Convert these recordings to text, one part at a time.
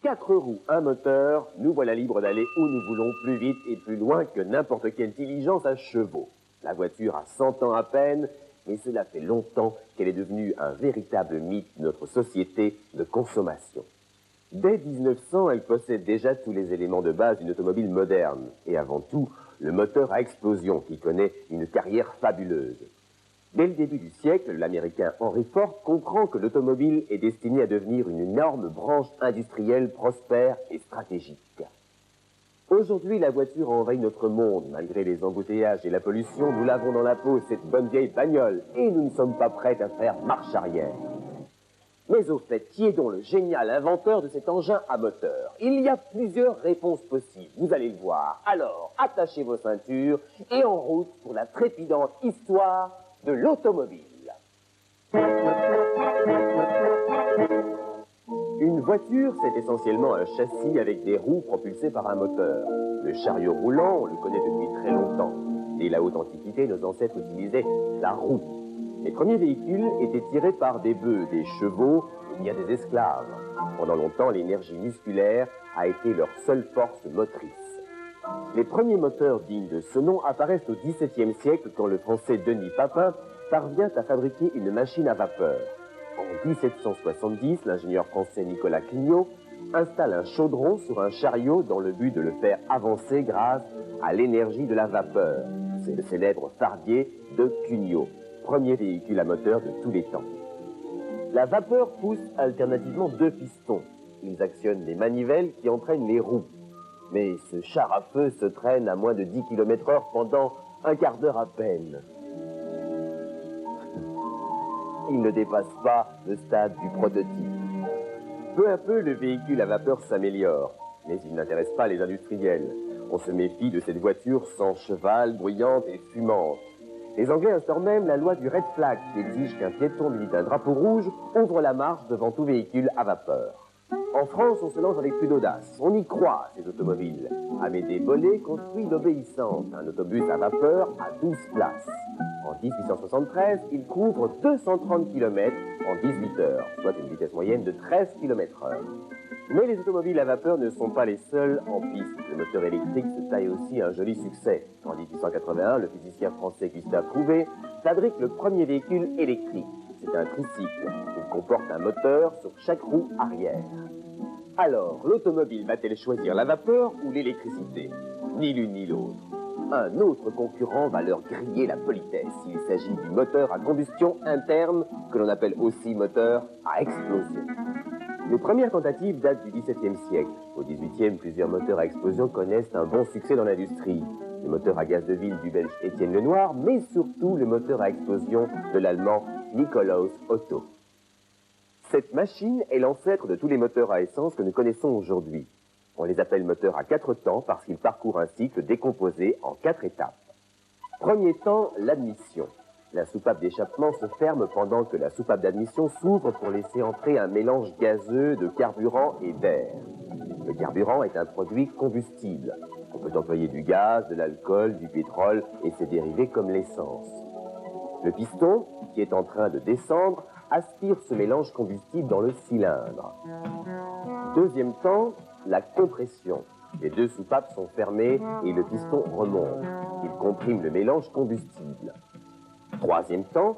4 roues, un moteur, nous voilà libres d'aller où nous voulons, plus vite et plus loin que n'importe quelle diligence à chevaux. La voiture a 100 ans à peine, mais cela fait longtemps qu'elle est devenue un véritable mythe de notre société de consommation. Dès 1900, elle possède déjà tous les éléments de base d'une automobile moderne, et avant tout, le moteur à explosion qui connaît une carrière fabuleuse. Dès le début du siècle, l'Américain Henry Ford comprend que l'automobile est destinée à devenir une énorme branche industrielle prospère et stratégique. Aujourd'hui, la voiture envahit notre monde. Malgré les embouteillages et la pollution, nous l'avons dans la peau, cette bonne vieille bagnole, et nous ne sommes pas prêts à faire marche arrière. Mais au fait, qui est donc le génial inventeur de cet engin à moteur? Il y a plusieurs réponses possibles, vous allez le voir. Alors, attachez vos ceintures et en route pour la trépidante histoire de l'automobile. Une voiture, c'est essentiellement un châssis avec des roues propulsées par un moteur. Le chariot roulant, on le connaît depuis très longtemps. Dès la haute antiquité, nos ancêtres utilisaient la roue. Les premiers véhicules étaient tirés par des bœufs, des chevaux ou bien des esclaves. Pendant longtemps, l'énergie musculaire a été leur seule force motrice. Les premiers moteurs dignes de ce nom apparaissent au XVIIe siècle quand le français Denis Papin parvient à fabriquer une machine à vapeur. En 1770, l'ingénieur français Nicolas Cugnot installe un chaudron sur un chariot dans le but de le faire avancer grâce à l'énergie de la vapeur. C'est le célèbre fardier de Cugnot, premier véhicule à moteur de tous les temps. La vapeur pousse alternativement 2 pistons. Ils actionnent les manivelles qui entraînent les roues. Mais ce char à feu se traîne à moins de 10 km/h pendant un quart d'heure à peine. Il ne dépasse pas le stade du prototype. Peu à peu, le véhicule à vapeur s'améliore, mais il n'intéresse pas les industriels. On se méfie de cette voiture sans cheval, bruyante et fumante. Les Anglais instaurent même la loi du red flag qui exige qu'un piéton munis d'un drapeau rouge ouvre la marche devant tout véhicule à vapeur. En France, on se lance avec plus d'audace. On y croit, ces automobiles. Amédée Bollé construit l'Obéissante, un autobus à vapeur à 12 places. En 1873, il couvre 230 km en 18 heures, soit une vitesse moyenne de 13 km/h. Mais les automobiles à vapeur ne sont pas les seuls en piste. Le moteur électrique se taille aussi un joli succès. En 1881, le physicien français Gustave Couvé fabrique le premier véhicule électrique. C'est un tricycle. Il comporte un moteur sur chaque roue arrière. Alors, l'automobile va-t-elle choisir la vapeur ou l'électricité? Ni l'une ni l'autre. Un autre concurrent va leur griller la politesse. Il s'agit du moteur à combustion interne, que l'on appelle aussi moteur à explosion. Les premières tentatives datent du XVIIe siècle. Au XVIIIe, plusieurs moteurs à explosion connaissent un bon succès dans l'industrie. Le moteur à gaz de ville du Belge Étienne Lenoir, mais surtout le moteur à explosion de l'Allemand Nikolaus Otto. Cette machine est l'ancêtre de tous les moteurs à essence que nous connaissons aujourd'hui. On les appelle moteurs à 4 temps parce qu'ils parcourent un cycle décomposé en 4 étapes. Premier temps, l'admission. La soupape d'échappement se ferme pendant que la soupape d'admission s'ouvre pour laisser entrer un mélange gazeux de carburant et d'air. Le carburant est un produit combustible. On peut employer du gaz, de l'alcool, du pétrole et ses dérivés comme l'essence. Le piston, qui est en train de descendre, aspire ce mélange combustible dans le cylindre. Deuxième temps, la compression. Les 2 soupapes sont fermées et le piston remonte. Il comprime le mélange combustible. Troisième temps,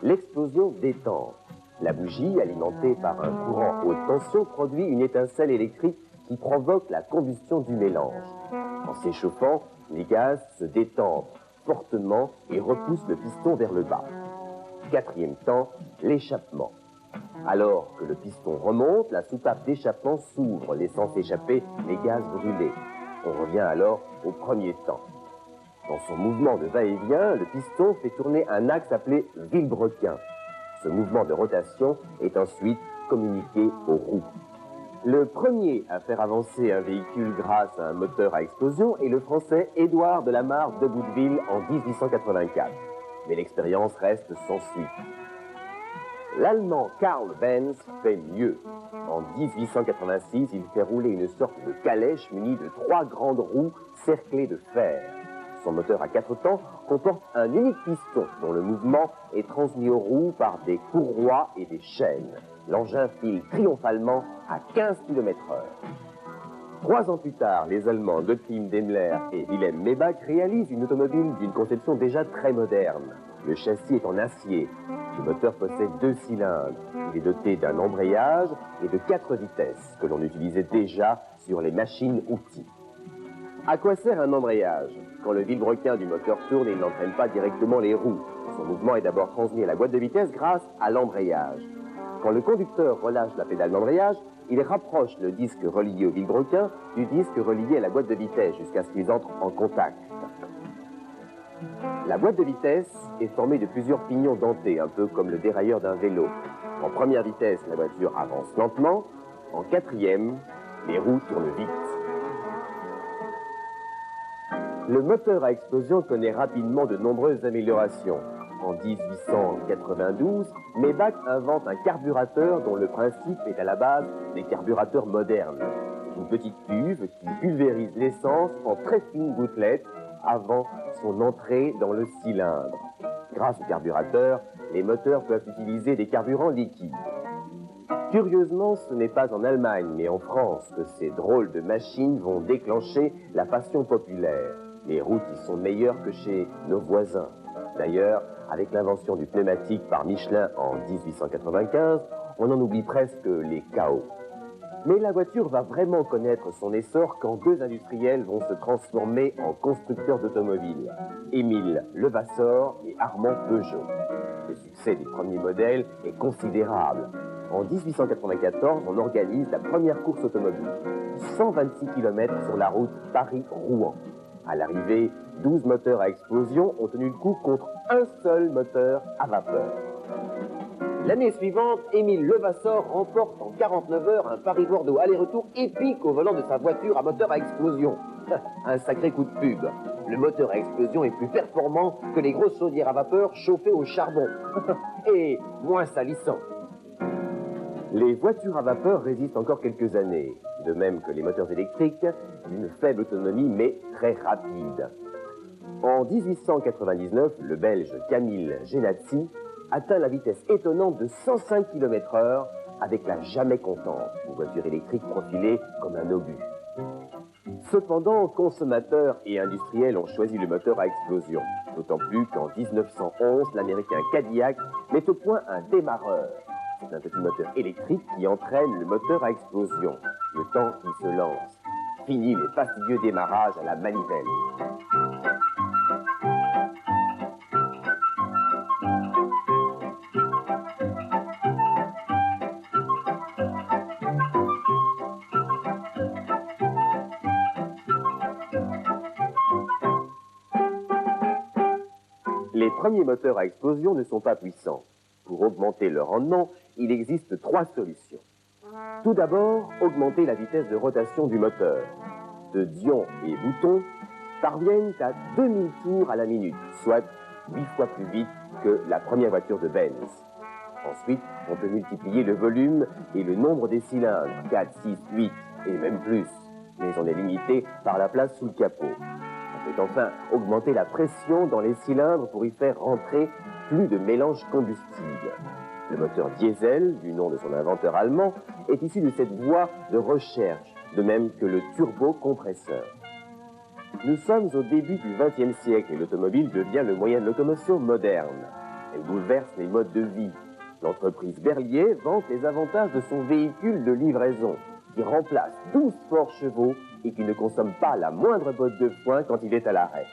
l'explosion détente. La bougie, alimentée par un courant haute tension, produit une étincelle électrique qui provoque la combustion du mélange. En s'échauffant, les gaz se détendent fortement et repoussent le piston vers le bas. Quatrième temps, l'échappement. Alors que le piston remonte, la soupape d'échappement s'ouvre, laissant s'échapper les gaz brûlés. On revient alors au premier temps. Dans son mouvement de va-et-vient, le piston fait tourner un axe appelé vilebrequin. Ce mouvement de rotation est ensuite communiqué aux roues. Le premier à faire avancer un véhicule grâce à un moteur à explosion est le français Édouard de Lamarre de Bouteville en 1884. Mais l'expérience reste sans suite. L'Allemand Karl Benz fait mieux. En 1886, il fait rouler une sorte de calèche munie de 3 grandes roues cerclées de fer. Son moteur à 4 temps comporte un unique piston dont le mouvement est transmis aux roues par des courroies et des chaînes. L'engin file triomphalement à 15 km/h. 3 ans plus tard, les Allemands Gottlieb Daimler et Wilhelm Maybach réalisent une automobile d'une conception déjà très moderne. Le châssis est en acier. Le moteur possède 2 cylindres. Il est doté d'un embrayage et de 4 vitesses que l'on utilisait déjà sur les machines-outils. À quoi sert un embrayage? Quand le vilebrequin du moteur tourne, il n'entraîne pas directement les roues. Son mouvement est d'abord transmis à la boîte de vitesse grâce à l'embrayage. Quand le conducteur relâche la pédale d'embrayage, il rapproche le disque relié au vilebrequin du disque relié à la boîte de vitesse jusqu'à ce qu'ils entrent en contact. La boîte de vitesse est formée de plusieurs pignons dentés, un peu comme le dérailleur d'un vélo. En première vitesse, la voiture avance lentement. En quatrième, les roues tournent vite. Le moteur à explosion connaît rapidement de nombreuses améliorations. En 1892, Maybach invente un carburateur dont le principe est à la base des carburateurs modernes. C'est une petite cuve qui pulvérise l'essence en très fines gouttelettes avant son entrée dans le cylindre. Grâce au carburateur, les moteurs peuvent utiliser des carburants liquides. Curieusement, ce n'est pas en Allemagne, mais en France que ces drôles de machines vont déclencher la passion populaire. Les routes y sont meilleures que chez nos voisins. D'ailleurs, avec l'invention du pneumatique par Michelin en 1895, on en oublie presque les chaos. Mais la voiture va vraiment connaître son essor quand 2 industriels vont se transformer en constructeurs d'automobiles, Émile Levasseur et Armand Peugeot. Le succès des premiers modèles est considérable. En 1894, on organise la première course automobile. 126 km sur la route Paris-Rouen. À l'arrivée, 12 moteurs à explosion ont tenu le coup contre un seul moteur à vapeur. L'année suivante, Émile Levasseur remporte en 49 heures un Paris-Bordeaux aller-retour épique au volant de sa voiture à moteur à explosion. Un sacré coup de pub. Le moteur à explosion est plus performant que les grosses chaudières à vapeur chauffées au charbon. Et moins salissant. Les voitures à vapeur résistent encore quelques années, de même que les moteurs électriques, d'une faible autonomie mais très rapide. En 1899, le Belge Camille Genazzi atteint la vitesse étonnante de 105 km/h avec la jamais contente, une voiture électrique profilée comme un obus. Cependant, consommateurs et industriels ont choisi le moteur à explosion, d'autant plus qu'en 1911, l'américain Cadillac met au point un démarreur. C'est un petit moteur électrique qui entraîne le moteur à explosion, le temps qu'il se lance. Fini les fastidieux démarrages à la manivelle. Les premiers moteurs à explosion ne sont pas puissants. Pour augmenter le rendement, il existe 3 solutions. Tout d'abord, augmenter la vitesse de rotation du moteur. De Dion et Bouton parviennent à 2000 tours à la minute, soit 8 fois plus vite que la première voiture de Benz. Ensuite, on peut multiplier le volume et le nombre des cylindres, 4, 6, 8 et même plus. Mais on est limité par la place sous le capot. On peut enfin augmenter la pression dans les cylindres pour y faire rentrer plus de mélange combustible. Le moteur diesel, du nom de son inventeur allemand, est issu de cette voie de recherche, de même que le turbocompresseur. Nous sommes au début du XXe siècle et l'automobile devient le moyen de locomotion moderne. Elle bouleverse les modes de vie. L'entreprise Berlier vante les avantages de son véhicule de livraison, qui remplace 12 forts chevaux et qui ne consomme pas la moindre botte de foin quand il est à l'arrêt.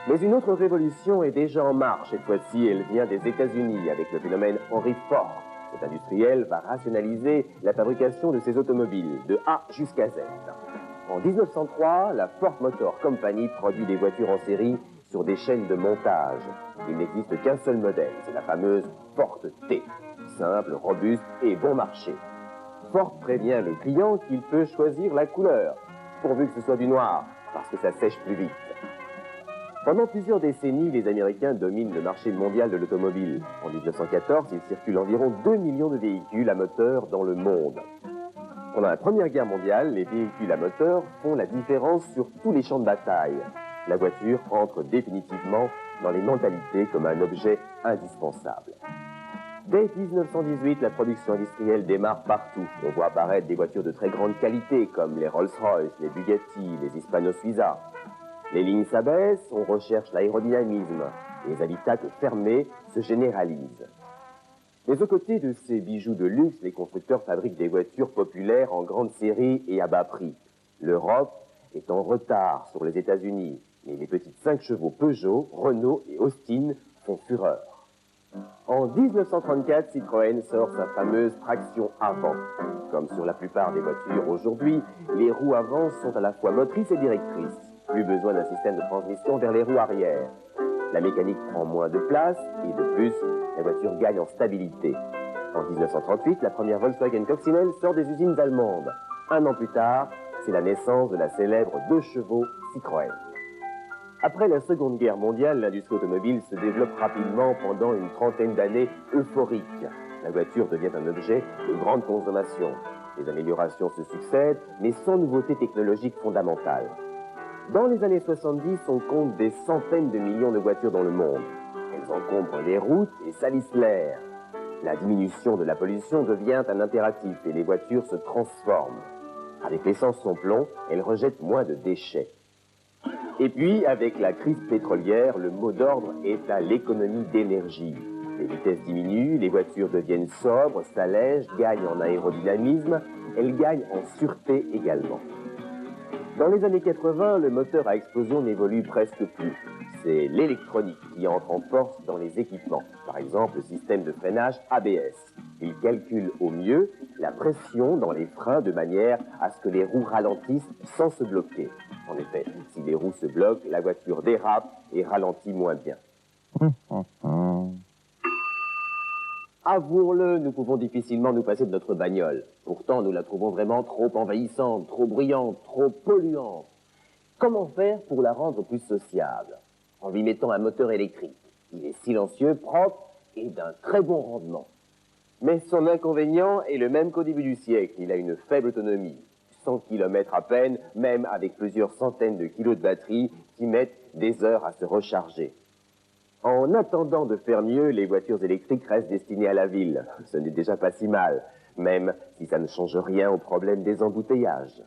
Mais une autre révolution est déjà en marche. Cette fois-ci, elle vient des États-Unis avec le phénomène Henry Ford. Cet industriel va rationaliser la fabrication de ses automobiles, de A jusqu'à Z. En 1903, la Ford Motor Company produit des voitures en série sur des chaînes de montage. Il n'existe qu'un seul modèle, c'est la fameuse Ford T. Simple, robuste et bon marché. Ford prévient le client qu'il peut choisir la couleur, pourvu que ce soit du noir, parce que ça sèche plus vite. Pendant plusieurs décennies, les Américains dominent le marché mondial de l'automobile. En 1914, il circule environ 2 millions de véhicules à moteur dans le monde. Pendant la Première Guerre mondiale, les véhicules à moteur font la différence sur tous les champs de bataille. La voiture entre définitivement dans les mentalités comme un objet indispensable. Dès 1918, la production industrielle démarre partout. On voit apparaître des voitures de très grande qualité comme les Rolls-Royce, les Bugatti, les Hispano-Suiza. Les lignes s'abaissent, on recherche l'aérodynamisme. Les habitacles fermés se généralisent. Mais aux côtés de ces bijoux de luxe, les constructeurs fabriquent des voitures populaires en grande série et à bas prix. L'Europe est en retard sur les États-Unis, mais les petites 5 chevaux Peugeot, Renault et Austin font fureur. En 1934, Citroën sort sa fameuse traction avant. Comme sur la plupart des voitures aujourd'hui, les roues avant sont à la fois motrices et directrices. Plus besoin d'un système de transmission vers les roues arrière. La mécanique prend moins de place et de plus, la voiture gagne en stabilité. En 1938, la première Volkswagen Coccinelle sort des usines allemandes. Un an plus tard, c'est la naissance de la célèbre 2 chevaux Citroën. Après la Seconde Guerre mondiale, l'industrie automobile se développe rapidement pendant une trentaine d'années euphoriques. La voiture devient un objet de grande consommation. Les améliorations se succèdent, mais sans nouveauté technologique fondamentale. Dans les années 70, on compte des centaines de millions de voitures dans le monde. Elles encombrent les routes et salissent l'air. La diminution de la pollution devient un impératif et les voitures se transforment. Avec l'essence sans plomb, elles rejettent moins de déchets. Et puis, avec la crise pétrolière, le mot d'ordre est à l'économie d'énergie. Les vitesses diminuent, les voitures deviennent sobres, s'allègent, gagnent en aérodynamisme, elles gagnent en sûreté également. Dans les années 80, le moteur à explosion n'évolue presque plus. C'est l'électronique qui entre en force dans les équipements. Par exemple, le système de freinage ABS. Il calcule au mieux la pression dans les freins de manière à ce que les roues ralentissent sans se bloquer. En effet, si les roues se bloquent, la voiture dérape et ralentit moins bien. Avouons-le, nous pouvons difficilement nous passer de notre bagnole. Pourtant, nous la trouvons vraiment trop envahissante, trop bruyante, trop polluante. Comment faire pour la rendre plus sociable? En lui mettant un moteur électrique. Il est silencieux, propre et d'un très bon rendement. Mais son inconvénient est le même qu'au début du siècle. Il a une faible autonomie. 100 km à peine, même avec plusieurs centaines de kilos de batterie qui mettent des heures à se recharger. En attendant de faire mieux, les voitures électriques restent destinées à la ville. Ce n'est déjà pas si mal, même si ça ne change rien au problème des embouteillages.